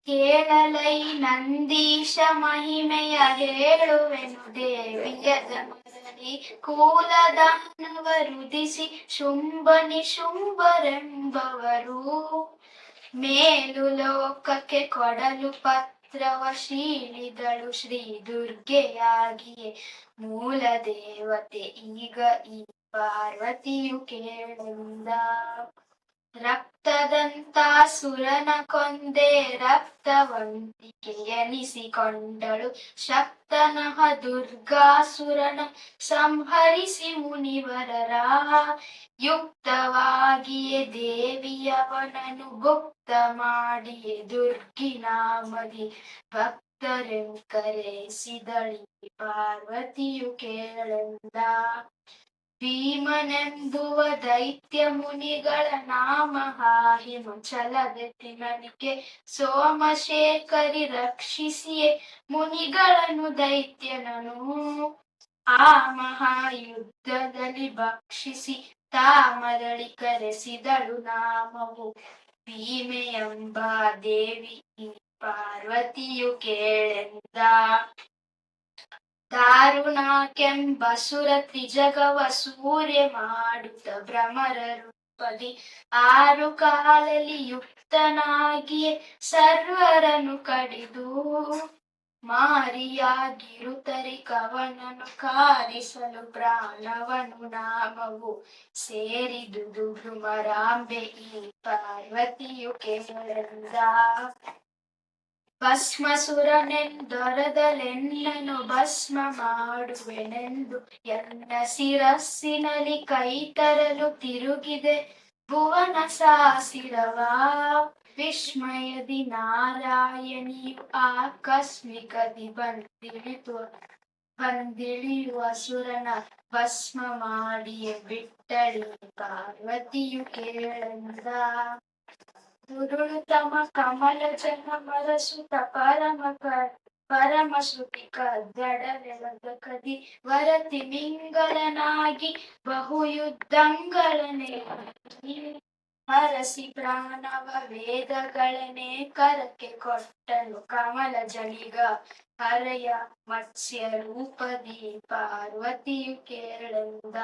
ಕೇಳಲೈ ನಂದೀಶ ಮಹಿಮೆಯ ಹೇಳುವೆನು ದೇವಿಯ ಜನರಲ್ಲಿ ಕೂಲದಾನವರುದಿಸಿ ಶುಂಭ ನಿಶುಂಭರೆಂಬವರು ಮೇಲು ಲೋಕಕ್ಕೆ ಕೊಡಲು ಪತ್ರವ ಶೀಳಿದಳು ಶ್ರೀ ದುರ್ಗೆಯಾಗಿಯೇ ಮೂಲ ದೇವತೆ ಈಗ ಈ ಪಾರ್ವತಿಯು ಕೇಳಿಂದ ರಕ್ತದಂತಾಸುರನ ಕೊಂದೆ ರಕ್ತವಂತಿಕೆ ಎನಿಸಿಕೊಂಡಳು ಶಕ್ತನಃ ದುರ್ಗಾಸುರನ ಸಂಹರಿಸಿ ಮುನಿವರರ ಯುಕ್ತವಾಗಿಯೇ ದೇವಿಯವನನು ಗುಪ್ತ ಮಾಡಿಯೇ ದುರ್ಗಿನಾಮದಿ ಭಕ್ತರೆಂಕರೆಸಿದಳಿ ಪಾರ್ವತಿಯು ಕೇಳೆಂದ ಭೀಮನೆಂಬುವ ದೈತ್ಯ ಮುನಿಗಳ ನಾಮ ಹಿಮಚಲದೆತ್ತಿನನಿಗೆ ಸೋಮಶೇಖರಿ ರಕ್ಷಿಸಿಯೇ ಮುನಿಗಳನ್ನು ದೈತ್ಯನನು ಆ ಮಹಾಯುದ್ಧದಲ್ಲಿ ಭಕ್ಷಿಸಿ ತಾಮರಳಿ ಕರೆಸಿದಳು ನಾಮವು ಭೀಮೆಯೆಂಬ ದೇವಿ ಪಾರ್ವತಿಯು ಕೇಳೆಂದ ದಾರುಣಾಕೆಂಬಸುರ ತ್ರಿಜಗವ ಸೂರ್ಯ ಮಾಡುತ್ತ ಭ್ರಮರ ರೂಪದಿ ಆರು ಕಾಲಲ್ಲಿ ಯುಕ್ತನಾಗಿಯೇ ಸರ್ವರನ್ನು ಕಡಿದು ಮಾರಿಯಾಗಿರುತ್ತರಿ ಕವನನು ಕಾರಿಸಲು ಪ್ರಾಣವನು ನಾಮವು ಸೇರಿದುದು ಭ್ರಮರಾಂಬೆ ಈ ಪಾರ್ವತಿಯು ಕೇಳೆಂದ ಭಸ್ಮಸುರನೆಂದೊರದಲೆನ್ನನು ಭಸ್ಮ ಮಾಡುವೆನೆಂದು ಎನ್ನ ಶಿರಸ್ಸಿನಲ್ಲಿ ಕೈ ತರಲು ತಿರುಗಿದೆ ಭುವನ ಸಾಸಿರವ ವಿಸ್ಮಯದಿ ನಾರಾಯಣಿಯು ಆಕಸ್ಮಿಕದಿ ಬಂದಿಳಿಯುವ ಸುರನ ಭಸ್ಮ ಮಾಡಿಯೇ ಬಿಟ್ಟಳಿ ಪಾರ್ವತಿಯು ಕೇಳೆಂದ ದುರುಳುತಮ ಕಮಲ ಜನಮರ ಸುತ ಪರಮ ಶ್ರುತಿ ಕದ್ದಡವೆಳದ ಕದಿ ವರತಿ ಮಿಂಗಲನಾಗಿ ಬಹುಯುದ್ಧಗಳನೆ ಹರಸಿ ಪ್ರಾಣವ ವೇದಗಳನೆ ಕರಕ್ಕೆ ಕೊಟ್ಟನು ಕಮಲ ಜಳಿಗ ಹರೆಯ ಮತ್ಸ್ಯ ರೂಪದಿ ಪಾರ್ವತಿಯು ಕೇಳೆಂದ